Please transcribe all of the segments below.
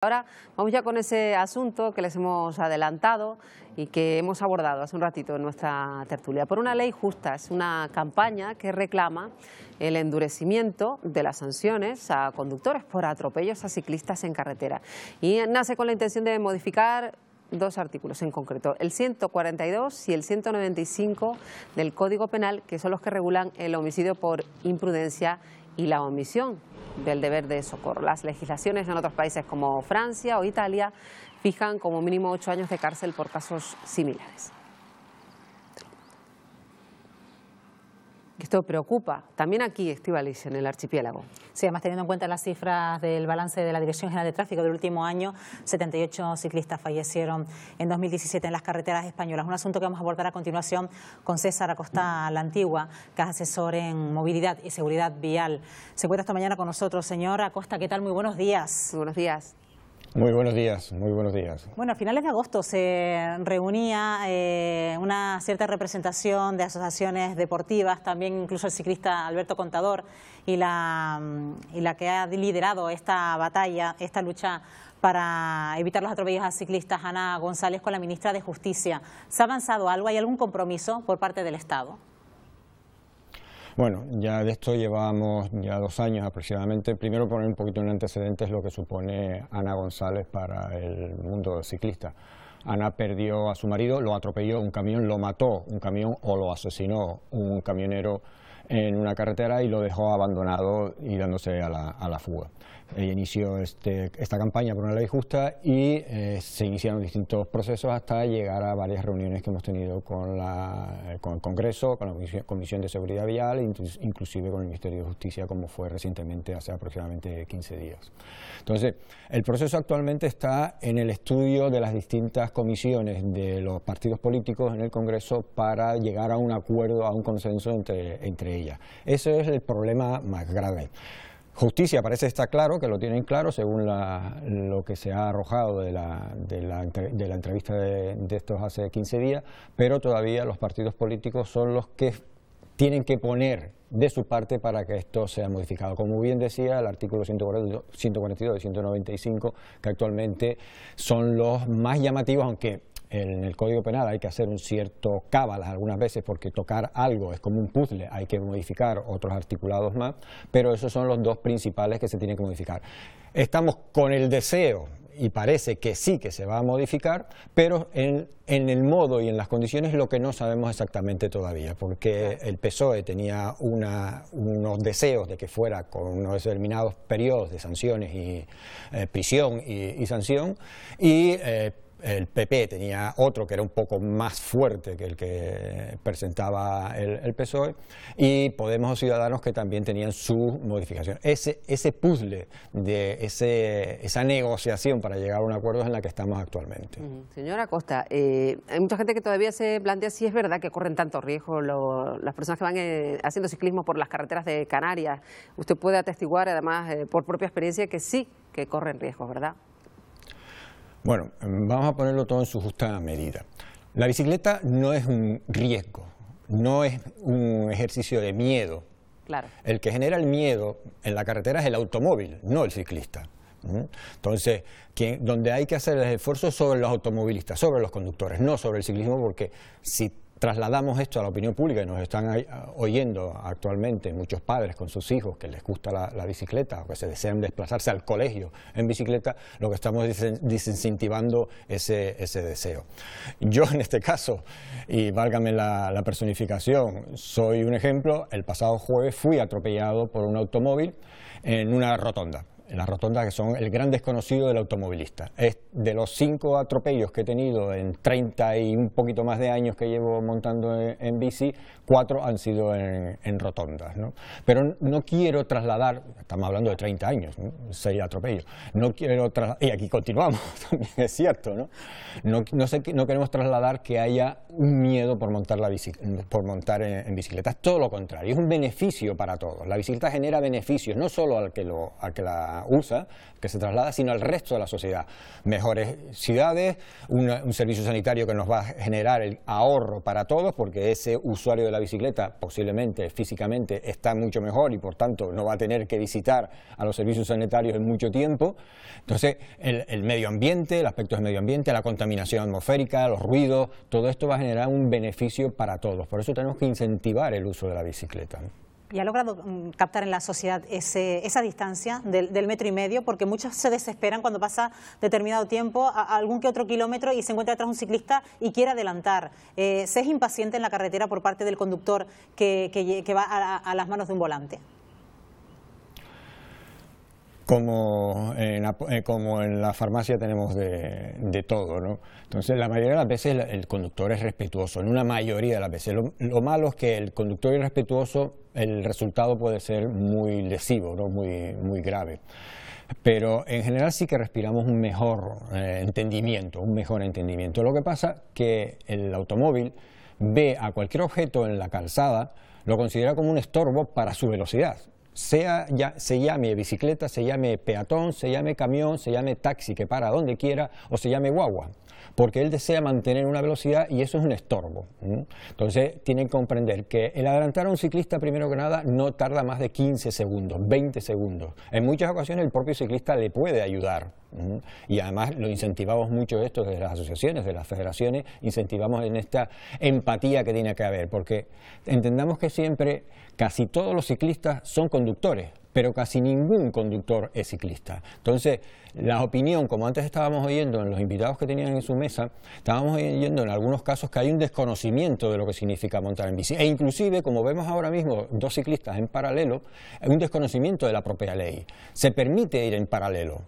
Ahora vamos ya con ese asunto que les hemos adelantado y que hemos abordado hace un ratito en nuestra tertulia. Por una ley justa, es una campaña que reclama el endurecimiento de las sanciones a conductores por atropellos a ciclistas en carretera. Y nace con la intención de modificar dos artículos en concreto, el 142 y el 195 del Código Penal, que son los que regulan el homicidio por imprudencia y la omisión del deber de socorro. Las legislaciones en otros países como Francia o Italia fijan como mínimo 8 años de cárcel por casos similares. Esto preocupa también aquí, Estíbaliz, en el archipiélago. Sí, además teniendo en cuenta las cifras del balance de la Dirección General de Tráfico del último año, 78 ciclistas fallecieron en 2017 en las carreteras españolas. Un asunto que vamos a abordar a continuación con César Acosta La Antigua, que es asesor en movilidad y seguridad vial. Se encuentra esta mañana con nosotros. Señor Acosta, ¿qué tal? Muy buenos días. Muy buenos días. Muy buenos días, muy buenos días. Bueno, a finales de agosto se reunía una cierta representación de asociaciones deportivas, también incluso el ciclista Alberto Contador y la que ha liderado esta batalla, esta lucha para evitar los atropellos a ciclistas, Ana González, con la ministra de Justicia. ¿Se ha avanzado algo? ¿Hay algún compromiso por parte del Estado? Bueno, ya de esto llevamos ya 2 años aproximadamente. Primero poner un poquito en antecedentes lo que supone Ana González para el mundo ciclista. Ana perdió a su marido, lo atropelló un camión, lo mató un camión o lo asesinó un camionero en una carretera y lo dejó abandonado y dándose a la fuga. Ella inició esta campaña por una ley justa y se iniciaron distintos procesos hasta llegar a varias reuniones que hemos tenido con el Congreso, con la Comisión de Seguridad Vial, inclusive con el Ministerio de Justicia, como fue recientemente hace aproximadamente 15 días. Entonces, el proceso actualmente está en el estudio de las distintas comisiones de los partidos políticos en el Congreso para llegar a un acuerdo, a un consenso entre ellas. Ese es el problema más grave. Justicia parece estar claro, que lo tienen claro según lo que se ha arrojado de la entrevista de estos hace 15 días, pero todavía los partidos políticos son los que tienen que poner de su parte para que esto sea modificado. Como bien decía, el artículo 142 y 195, que actualmente son los más llamativos, aunque en el Código Penal hay que hacer un cierto cábala algunas veces porque tocar algo es como un puzzle, hay que modificar otros articulados más, pero esos son los dos principales que se tienen que modificar. Estamos con el deseo, y parece que sí que se va a modificar, pero en el modo y en las condiciones lo que no sabemos exactamente todavía, porque el PSOE tenía unos deseos de que fuera con unos determinados periodos de sanciones y prisión y sanción, y el PP tenía otro que era un poco más fuerte que el que presentaba el PSOE, y Podemos o Ciudadanos que también tenían su modificación. Ese puzzle de esa negociación para llegar a un acuerdo es en la que estamos actualmente. Señora Acosta, hay mucha gente que todavía se plantea si es verdad que corren tanto riesgo las personas que van haciendo ciclismo por las carreteras de Canarias. Usted puede atestiguar, además, por propia experiencia, que sí que corren riesgos, ¿verdad? Bueno, vamos a ponerlo todo en su justa medida. La bicicleta no es un riesgo, no es un ejercicio de miedo. Claro. El que genera el miedo en la carretera es el automóvil, no el ciclista. Entonces, donde hay que hacer el esfuerzo sobre los automovilistas, sobre los conductores, no sobre el ciclismo, porque si trasladamos esto a la opinión pública, y nos están oyendo actualmente muchos padres con sus hijos que les gusta la bicicleta o que se desean desplazarse al colegio en bicicleta, lo que estamos desincentivando ese deseo. Yo en este caso, y válgame la personificación, soy un ejemplo. El pasado jueves fui atropellado por un automóvil en una rotonda. En las rotondas, que son el gran desconocido del automovilista. Es de los 5 atropellos que he tenido en 30 y un poquito más de años que llevo montando en bici, 4 han sido en rotondas, ¿no? Pero no quiero trasladar, estamos hablando de 30 años, ¿no? 6 atropellos, no quiero trasladar, y aquí continuamos, también es cierto, ¿no? No queremos trasladar que haya un miedo por montar en bicicleta, es todo lo contrario, es un beneficio para todos. La bicicleta genera beneficios, no solo al que la la usa, que se traslada, sino al resto de la sociedad. Mejores ciudades, un servicio sanitario que nos va a generar el ahorro para todos, porque ese usuario de la bicicleta posiblemente físicamente está mucho mejor y por tanto no va a tener que visitar a los servicios sanitarios en mucho tiempo. Entonces el medio ambiente, el aspecto del medio ambiente, la contaminación atmosférica, los ruidos, todo esto va a generar un beneficio para todos. Por eso tenemos que incentivar el uso de la bicicleta. ¿Y ha logrado captar en la sociedad esa distancia del 1,5 metros? Porque muchos se desesperan cuando pasa determinado tiempo, algún que otro kilómetro, y se encuentra detrás un ciclista y quiere adelantar. ¿Se es impaciente en la carretera por parte del conductor que va a las manos de un volante? Como en la farmacia tenemos de todo, ¿no? Entonces, la mayoría de las veces el conductor es respetuoso, en una mayoría de las veces. Lo malo es que el conductor irrespetuoso, el resultado puede ser muy lesivo, ¿no? Muy grave. Pero en general sí que respiramos un mejor entendimiento, Lo que pasa que el automóvil ve a cualquier objeto en la calzada, lo considera como un estorbo para su velocidad. Se llame bicicleta, se llame peatón, se llame camión, se llame taxi que para donde quiera o se llame guagua, porque él desea mantener una velocidad y eso es un estorbo. Entonces tienen que comprender que el adelantar a un ciclista primero que nada no tarda más de 15 segundos, 20 segundos. En muchas ocasiones el propio ciclista le puede ayudar y además lo incentivamos mucho esto desde las asociaciones, de las federaciones, incentivamos en esta empatía que tiene que haber, porque entendamos que siempre casi todos los ciclistas son conductores, pero casi ningún conductor es ciclista. Entonces, la opinión, como antes estábamos oyendo en los invitados que tenían en su mesa, estábamos oyendo en algunos casos que hay un desconocimiento de lo que significa montar en bici. E inclusive, como vemos ahora mismo, dos ciclistas en paralelo, hay un desconocimiento de la propia ley. Se permite ir en paralelo.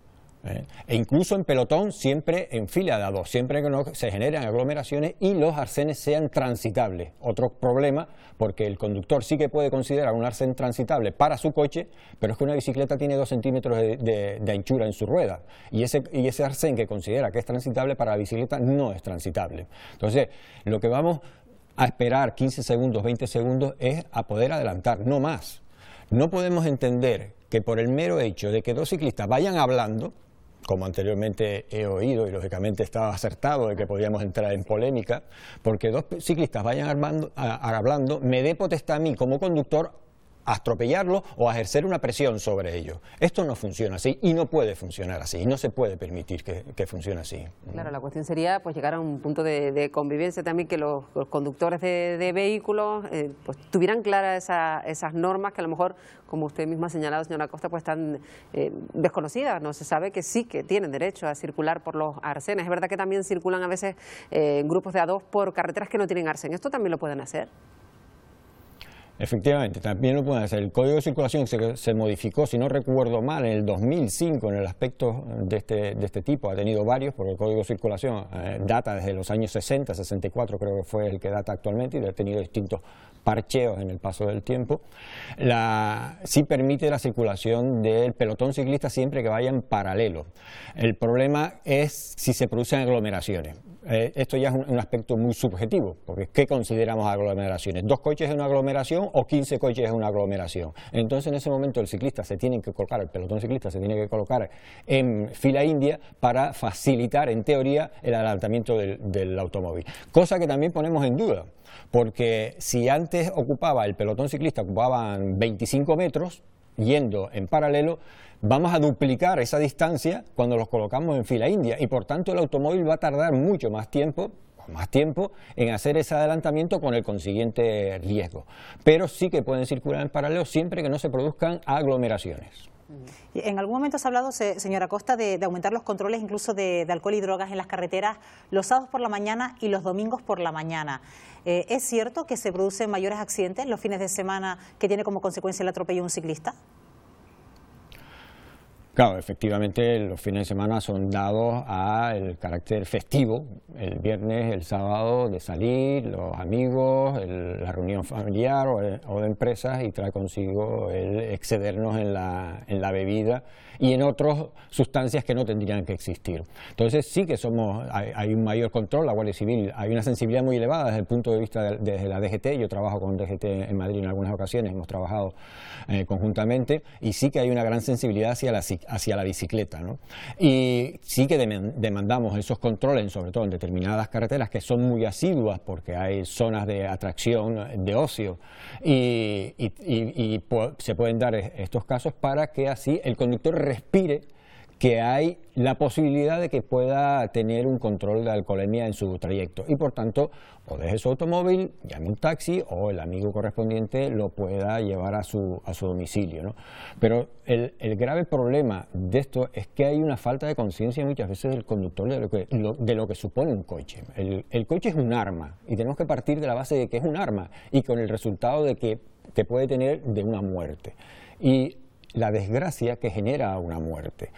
E incluso en pelotón, siempre en fila de a dos, siempre que no se generen aglomeraciones y los arcenes sean transitables. Otro problema, porque el conductor sí que puede considerar un arcén transitable para su coche, pero es que una bicicleta tiene 2 centímetros de anchura en su rueda y ese arcén que considera que es transitable para la bicicleta no es transitable. Entonces, lo que vamos a esperar 15 segundos, 20 segundos es a poder adelantar, no más. No podemos entender que por el mero hecho de que dos ciclistas vayan hablando, como anteriormente he oído y lógicamente estaba acertado de que podíamos entrar en polémica, porque dos ciclistas vayan hablando, me dé potestad a mí como conductor a atropellarlo o a ejercer una presión sobre ellos. Esto no funciona así y no puede funcionar así y no se puede permitir que funcione así. Claro, la cuestión sería pues llegar a un punto de convivencia también, que los conductores de vehículos pues tuvieran claras esas normas que a lo mejor, como usted misma ha señalado, señora Costa, pues están desconocidas. No se sabe que sí que tienen derecho a circular por los arcenes. Es verdad que también circulan a veces en grupos de a dos por carreteras que no tienen arcén. ¿Esto también lo pueden hacer? Efectivamente, también lo pueden hacer. El Código de Circulación se modificó, si no recuerdo mal, en el 2005 en el aspecto de este tipo. Ha tenido varios, porque el Código de Circulación data desde los años 60, 64 creo que fue el que data actualmente, y ha tenido distintos parcheos en el paso del tiempo. Sí permite la circulación del pelotón ciclista siempre que vaya en paralelo. El problema es si se producen aglomeraciones. Esto ya es un aspecto muy subjetivo, porque ¿qué consideramos aglomeraciones? ¿2 coches es una aglomeración o 15 coches es una aglomeración? Entonces en ese momento el pelotón ciclista se tiene que colocar en fila india para facilitar en teoría el adelantamiento del automóvil. Cosa que también ponemos en duda, porque si antes el pelotón ciclista ocupaban 25 metros, yendo en paralelo, vamos a duplicar esa distancia cuando los colocamos en fila india y por tanto el automóvil va a tardar mucho más tiempo en hacer ese adelantamiento con el consiguiente riesgo. Pero sí que pueden circular en paralelo siempre que no se produzcan aglomeraciones. En algún momento se ha hablado, señora Costa, de aumentar los controles incluso de alcohol y drogas en las carreteras los sábados por la mañana y los domingos por la mañana. ¿Es cierto que se producen mayores accidentes los fines de semana que tiene como consecuencia el atropello de un ciclista? Claro, efectivamente los fines de semana son dados al carácter festivo, el viernes, el sábado, de salir, los amigos, la reunión familiar o de empresas, y trae consigo el excedernos en la bebida y en otras sustancias que no tendrían que existir. Entonces sí que hay un mayor control, la Guardia Civil, hay una sensibilidad muy elevada desde el punto de vista desde la DGT, yo trabajo con DGT en Madrid en algunas ocasiones, hemos trabajado conjuntamente, y sí que hay una gran sensibilidad hacia la ciclista. hacia la bicicleta, ¿no? Y sí que demandamos esos controles, sobre todo en determinadas carreteras que son muy asiduas porque hay zonas de atracción, de ocio, y se pueden dar estos casos para que así el conductor respire que hay la posibilidad de que pueda tener un control de alcoholemia en su trayecto y por tanto o deje su automóvil, llame un taxi o el amigo correspondiente lo pueda llevar a su domicilio, ¿no? Pero el grave problema de esto es que hay una falta de conciencia muchas veces del conductor de lo que supone un coche. El coche es un arma y tenemos que partir de la base de que es un arma y con el resultado de que te puede tener de una muerte y la desgracia que genera una muerte.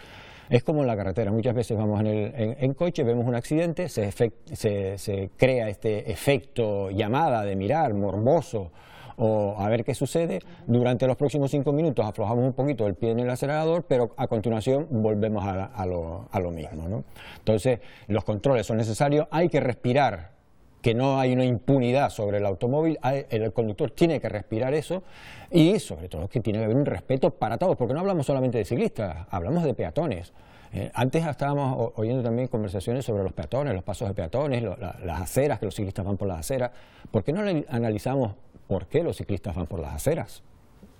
Es como en la carretera, muchas veces vamos en coche, vemos un accidente, se crea este efecto llamada de mirar, morboso, o a ver qué sucede. Durante los próximos 5 minutos aflojamos un poquito el pie en el acelerador, pero a continuación volvemos a lo mismo, ¿no? Entonces, los controles son necesarios, hay que respirar, que no hay una impunidad sobre el automóvil, el conductor tiene que respirar eso y sobre todo que tiene que haber un respeto para todos, porque no hablamos solamente de ciclistas, hablamos de peatones. Antes estábamos oyendo también conversaciones sobre los peatones, los pasos de peatones, las aceras, que los ciclistas van por las aceras. ¿Por qué no analizamos por qué los ciclistas van por las aceras?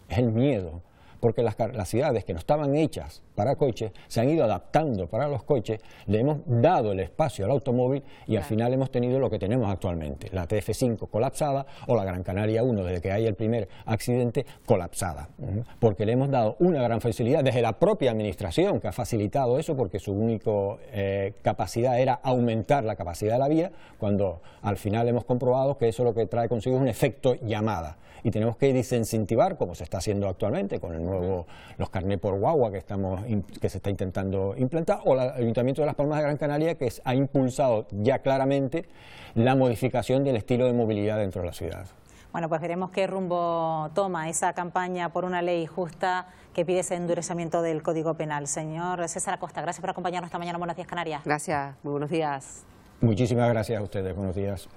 Es el miedo. Porque las ciudades que no estaban hechas para coches se han ido adaptando para los coches, le hemos dado el espacio al automóvil y al final hemos tenido lo que tenemos actualmente, la TF5 colapsada o la Gran Canaria 1, desde que hay el primer accidente, colapsada, porque le hemos dado una gran facilidad desde la propia administración que ha facilitado eso, porque su única capacidad era aumentar la capacidad de la vía, cuando al final hemos comprobado que eso lo que trae consigo es un efecto llamada. Y tenemos que desincentivar, como se está haciendo actualmente con los carnés por guagua que se está intentando implantar, o el Ayuntamiento de Las Palmas de Gran Canaria, que ha impulsado ya claramente la modificación del estilo de movilidad dentro de la ciudad. Bueno, pues veremos qué rumbo toma esa campaña por una ley justa que pide ese endurecimiento del Código Penal. Señor César Acosta, gracias por acompañarnos esta mañana. Buenos días, Canarias. Gracias, muy buenos días. Muchísimas gracias a ustedes, buenos días.